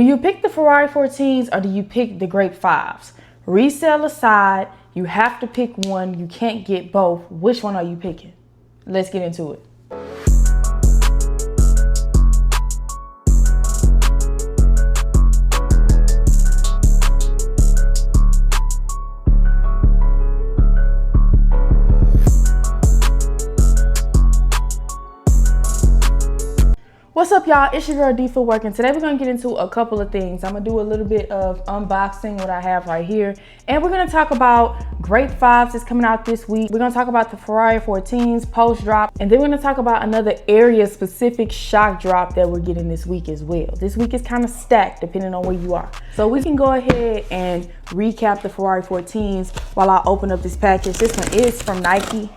Do you pick the Ferrari 14s or do you pick the Grape 5s? Resale aside, you have to pick one. You can't get both. Which one are you picking? Let's get into it. What's up, y'all? It's your girl D Footwork, and today we're gonna get into a couple of things. I'm gonna do a little bit of unboxing what I have right here, and we're gonna talk about Grape 5s that's coming out this week. We're gonna talk about the Ferrari 14s post drop, and then we're gonna talk about another area specific shock drop that we're getting this week as well. This week is kind of stacked depending on where you are. So we can go ahead and recap the Ferrari 14s while I open up this package. This one is from Nike.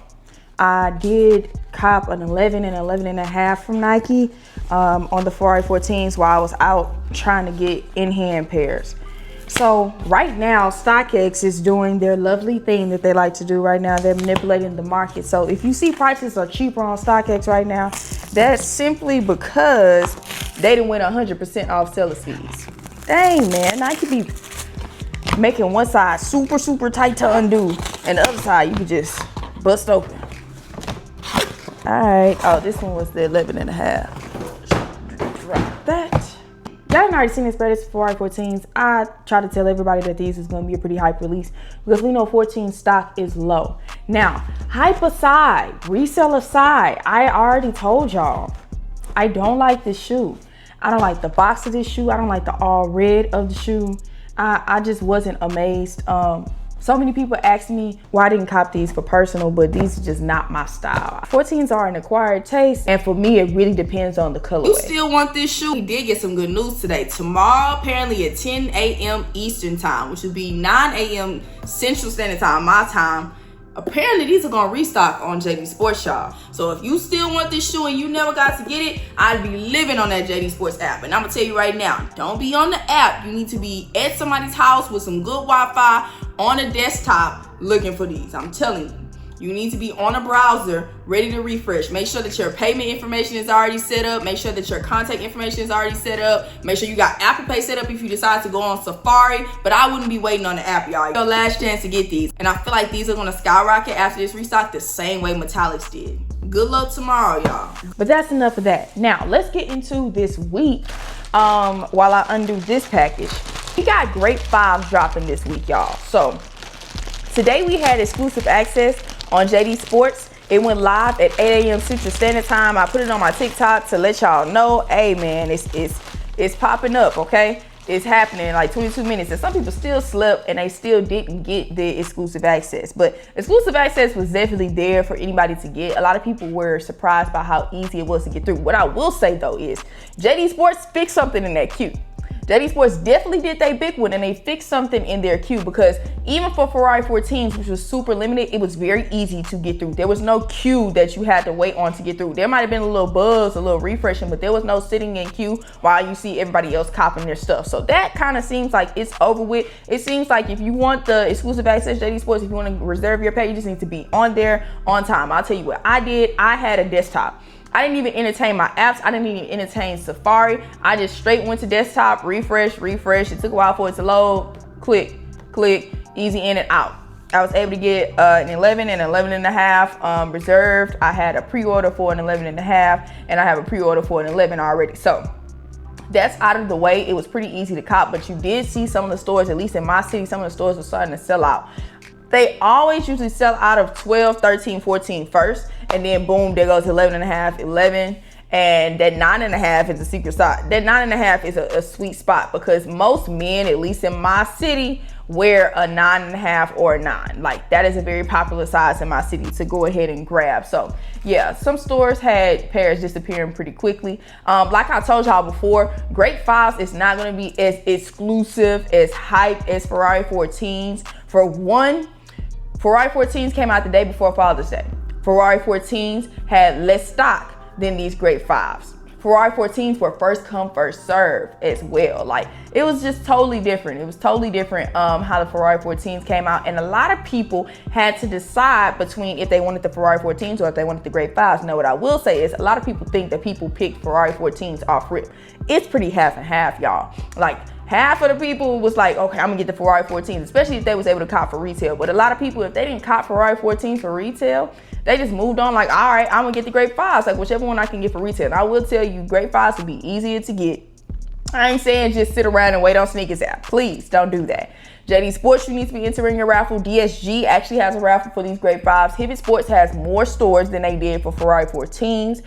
I did cop an 11 and 11.5 from Nike on the Ferrari 14s while I was out trying to get in-hand pairs. So right now, StockX is doing their lovely thing that they like to do right now. They're manipulating the market. So if you see prices are cheaper on StockX right now, that's simply because they didn't win 100% off seller's fees. Dang, man, Nike be making one side super tight to undo, and the other side you can just bust open. All right, oh, this one was the 11.5. Drop that. Y'all already seen this spread. It's Ferrari 14s. I try to tell everybody that these is gonna be a pretty hype release because we know 14 stock is low. Now, hype aside, resale aside, I already told y'all, I don't like this shoe. I don't like the box of this shoe. I don't like the all red of the shoe. I just wasn't amazed. So many people ask me why I didn't cop these for personal, but these are just not my style. 14s are an acquired taste, and for me, it really depends on the colorway. You still want this shoe? We did get some good news today. Tomorrow, apparently at 10 a.m. Eastern time, which would be 9 a.m. Central Standard Time, my time, apparently these are gonna restock on JD Sports, y'all. So if you still want this shoe and you never got to get it, I'd be living on that JD Sports app. And I'm gonna tell you right now, don't be on the app. You need to be at somebody's house with some good Wi-Fi on a desktop looking for these. I'm telling you. You need to be on a browser ready to refresh. Make sure that your payment information is already set up. Make sure that your contact information is already set up. Make sure you got Apple Pay set up if you decide to go on Safari. But I wouldn't be waiting on the app, y'all. Your last chance to get these. And I feel like these are going to skyrocket after this restock the same way Metallics did. Good luck tomorrow, y'all. But that's enough of that. Now, let's get into this week while I undo this package. We got Grape 5s dropping this week, y'all. So today we had exclusive access on JD Sports. It went live at 8 a.m. Central Standard Time. I put it on my TikTok to let y'all know, hey man, it's popping up, okay? It's happening in like 22 minutes. And some people still slept and they still didn't get the exclusive access. But exclusive access was definitely there for anybody to get. A lot of people were surprised by how easy it was to get through. What I will say though is JD Sports fixed something in that queue. JD Sports definitely did their big one, and they fixed something in their queue, because even for Ferrari 14s, which was super limited, it was very easy to get through. There was no queue that you had to wait on to get through. There might have been a little buzz, a little refreshing, but there was no sitting in queue while you see everybody else copping their stuff. So that kind of seems like it's over with. It seems like if you want the exclusive access JD Sports, if you want to reserve your page, you just need to be on there on time. I'll tell you what I did. I had a desktop. I didn't even entertain my apps. I didn't even entertain Safari. I just straight went to desktop, refresh. It took a while for it to load. Click, easy in and out. I was able to get an 11 and 11.5 reserved. I had a pre-order for an 11.5, and I have a pre-order for an 11 already. So that's out of the way. It was pretty easy to cop, but you did see some of the stores, at least in my city, some of the stores were starting to sell out. They always usually sell out of 12, 13, 14 first, and then boom, there goes 11.5, 11, and that 9.5 is a secret spot. That 9.5 is a sweet spot, because most men, at least in my city, wear a 9.5 or a 9. Like, that is a very popular size in my city to go ahead and grab. So yeah, some stores had pairs disappearing pretty quickly. Like I told y'all before, Grape 5s is not going to be as exclusive, as hype as Ferrari 14s. For one, Ferrari 14s came out the day before Father's Day. Ferrari 14s had less stock than these Grape 5s. Ferrari 14s were first come, first serve as well. Like, it was just totally different. It was totally different how the Ferrari 14s came out. And a lot of people had to decide between if they wanted the Ferrari 14s or if they wanted the Grape 5s. Now, what I will say is a lot of people think that people pick Ferrari 14s off rip. It's pretty half and half, y'all. Like, half of the people was like, okay, I'm gonna get the Ferrari 14s, especially if they was able to cop for retail. But a lot of people, if they didn't cop Ferrari 14s for retail, they just moved on like, all right, I'm gonna get the Grape 5s, like whichever one I can get for retail. And I will tell you, Grape 5s will be easier to get. I ain't saying just sit around and wait on Sneakers app. Please don't do that. JD Sports, you need to be entering your raffle. DSG actually has a raffle for these Grape 5s. Hibbett Sports has more stores than they did for Ferrari 14s.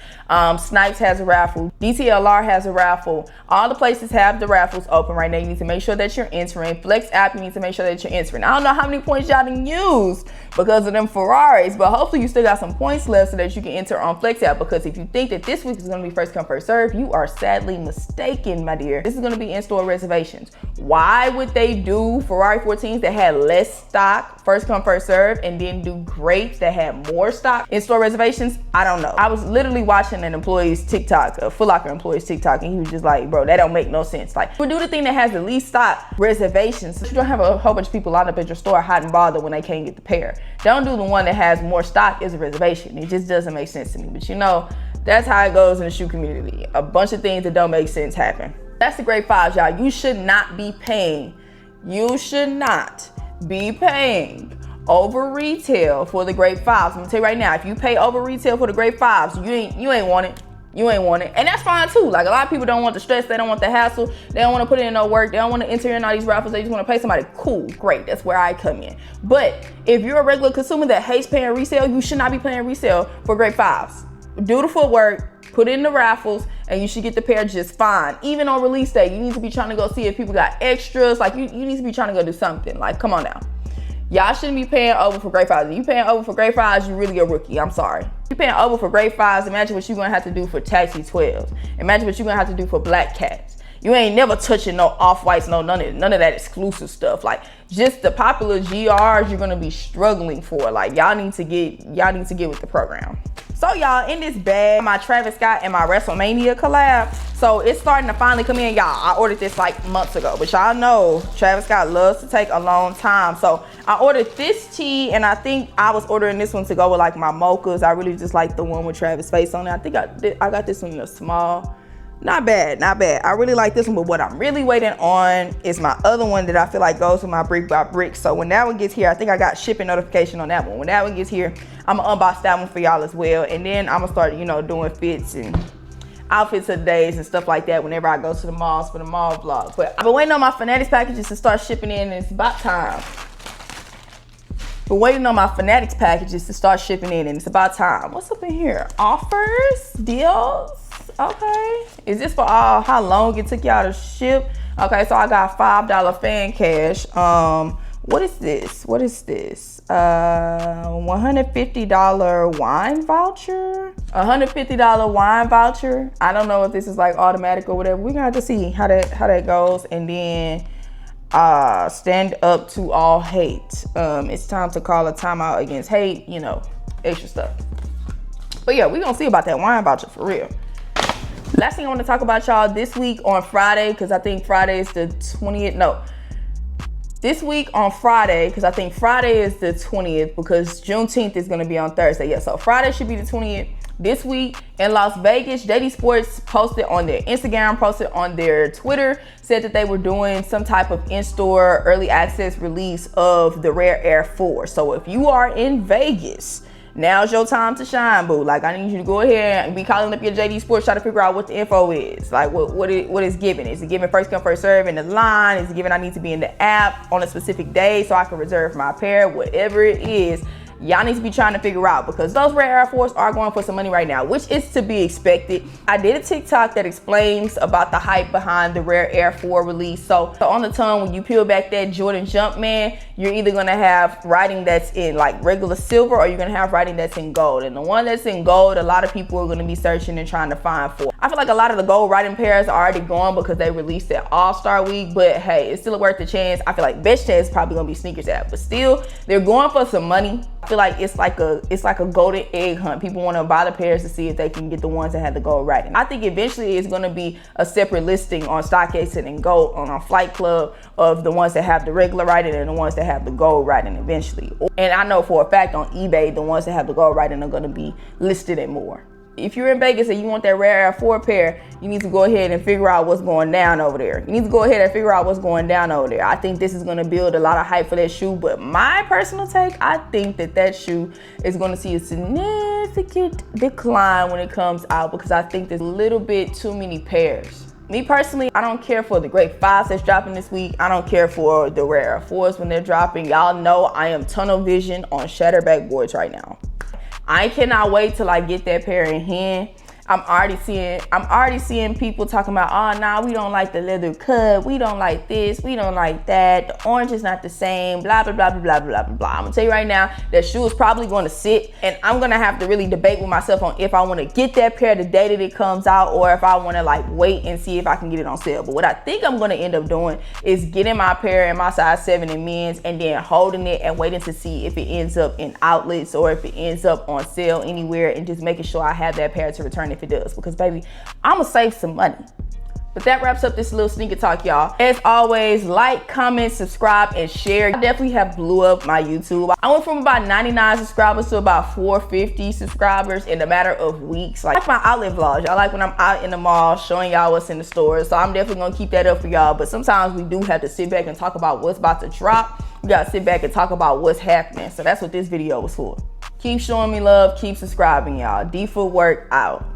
Snipes has a raffle. DTLR has a raffle. All the places have the raffles open right now. You need to make sure that you're entering. Flex app, you need to make sure that you're entering. I don't know how many points y'all done used because of them Ferraris, but hopefully you still got some points left so that you can enter on Flex app, because if you think that this week is going to be first come, first serve, you are sadly mistaken, my dear. This is going to be in-store reservations. Why would they do Ferrari 14s that had less stock, first come, first serve, and then do Grapes that had more stock in-store reservations? I don't know. I was literally watching an employee's TikTok, a Foot Locker employee's TikTok, and he was just like, bro, that don't make no sense. Like, we do the thing that has the least stock reservations, so you don't have a whole bunch of people lined up at your store hot and bothered when they can't get the pair. Don't do the one that has more stock as a reservation. It just doesn't make sense to me. But you know, that's how it goes in the shoe community. A bunch of things that don't make sense happen. That's the Grape 5s, y'all. You should not be paying. You should not be paying over retail for the Grape 5s. I'm gonna tell you right now, if you pay over retail for the Grape 5s, you ain't want it. You ain't want it. And that's fine too. Like, a lot of people don't want the stress, they don't want the hassle, they don't want to put in no work, they don't want to enter in all these raffles, they just want to pay somebody. Cool, great, that's where I come in. But if you're a regular consumer that hates paying resale, you should not be paying resale for Grape 5s. Do the footwork, put in the raffles, and you should get the pair just fine. Even on release day, you need to be trying to go see if people got extras. Like, you need to be trying to go do something. Like, come on now. Y'all shouldn't be paying over for Grape 5s. If you paying over for Grape 5s, you're really a rookie. I'm sorry. If you paying over for Grape 5s, imagine what you're gonna have to do for Taxi 12s. Imagine what you're gonna have to do for Black Cats. You ain't never touching no off-whites, no none of that exclusive stuff. Like, just the popular GRs you're gonna be struggling for. Like, y'all need to get with the program. So y'all, in this bag, my Travis Scott and my WrestleMania collab. So it's starting to finally come in, y'all. I ordered this like months ago, but y'all know Travis Scott loves to take a long time. So I ordered this tee, and I think I was ordering this one to go with like my mochas. I really just like the one with Travis' face on it. I think I got this one in a small. Not bad, not bad. I really like this one, but what I'm really waiting on is my other one that I feel like goes with my brick by brick. So when that one gets here, I think I got shipping notification on that one. When that one gets here, I'm gonna unbox that one for y'all as well. And then I'm gonna start, doing fits and outfits of the days and stuff like that whenever I go to the malls for the mall vlog. But I've been waiting on my Fanatics packages to start shipping in, and it's about time. Been waiting on my Fanatics packages to start shipping in, and it's about time. What's up in here? Offers? Deals? Okay. Is this for how long it took y'all to ship? Okay, so I got $5 fan cash. What is this? $150 wine voucher? $150 wine voucher. I don't know if this is like automatic or whatever. We're gonna have to see how that goes. And then stand up to all hate. It's time to call a timeout against hate, extra stuff. But yeah, we're gonna see about that wine voucher for real. Last thing I want to talk about, y'all, this week on Friday, because I think Friday is the 20th. No, this week on Friday, because I think Friday is the 20th, because Juneteenth is going to be on Thursday. Yeah, so Friday should be the 20th. This week in Las Vegas, JD Sports posted on their Instagram, posted on their Twitter, said that they were doing some type of in-store early access release of the Rare Air 4. So if you are in Vegas, now's your time to shine, boo. Like, I need you to go ahead and be calling up your JD Sports, try to figure out what the info is. Like, what it's giving. Is it giving first come, first serve in the line? Is it giving I need to be in the app on a specific day so I can reserve my pair? Whatever it is, y'all need to be trying to figure out, because those Rare Air 4s are going for some money right now, which is to be expected. I did a TikTok that explains about the hype behind the Rare Air 4 release. So on the tongue, when you peel back that Jordan Jumpman, you're either gonna have writing that's in like regular silver, or you're gonna have writing that's in gold. And the one that's in gold, a lot of people are gonna be searching and trying to find for. I feel like a lot of the gold writing pairs are already gone because they released it All-Star Week, but hey, it's still worth the chance. I feel like best chance is probably gonna be sneakers app, but still, they're going for some money. I feel like it's like a golden egg hunt. People want to buy the pairs to see if they can get the ones that have the gold writing. I think eventually it's gonna be a separate listing on StockX and Gold on our Flight Club of the ones that have the regular writing and the ones that have the gold writing eventually. And I know for a fact on eBay, the ones that have the gold writing are gonna be listed at more. If you're in Vegas and you want that rare Air 4 pair, you need to go ahead and figure out what's going down over there. You need to go ahead and figure out what's going down over there. I think this is going to build a lot of hype for that shoe, but my personal take, I think that shoe is going to see a significant decline when it comes out because I think there's a little bit too many pairs. Me personally, I don't care for the Grape 5s that's dropping this week. I don't care for the rare Air 4s when they're dropping. Y'all know I am tunnel vision on Shatterback boards right now. I cannot wait till I get that pair in hand. I'm already seeing people talking about, oh, nah, we don't like the leather cut. We don't like this. We don't like that. The orange is not the same. Blah, blah, blah, blah, blah, blah, blah, blah. I'm gonna tell you right now, that shoe is probably going to sit, and I'm gonna have to really debate with myself on if I want to get that pair the day that it comes out, or if I want to like wait and see if I can get it on sale. But what I think I'm gonna end up doing is getting my pair in my size 7 in men's, and then holding it and waiting to see if it ends up in outlets or if it ends up on sale anywhere, and just making sure I have that pair to return if it does, because baby, I'm gonna save some money. But that wraps up this little sneaker talk, y'all. As always, like, comment, subscribe, and share. I definitely have blew up my YouTube. I went from about 99 subscribers to about 450 subscribers in a matter of weeks. Like my outlet vlogs. Y'all like when I'm out in the mall showing y'all what's in the stores. So I'm definitely gonna keep that up for y'all. But sometimes we do have to sit back and talk about what's about to drop. We gotta sit back and talk about what's happening. So that's what this video was for. Keep showing me love, keep subscribing, y'all. D Footwork out.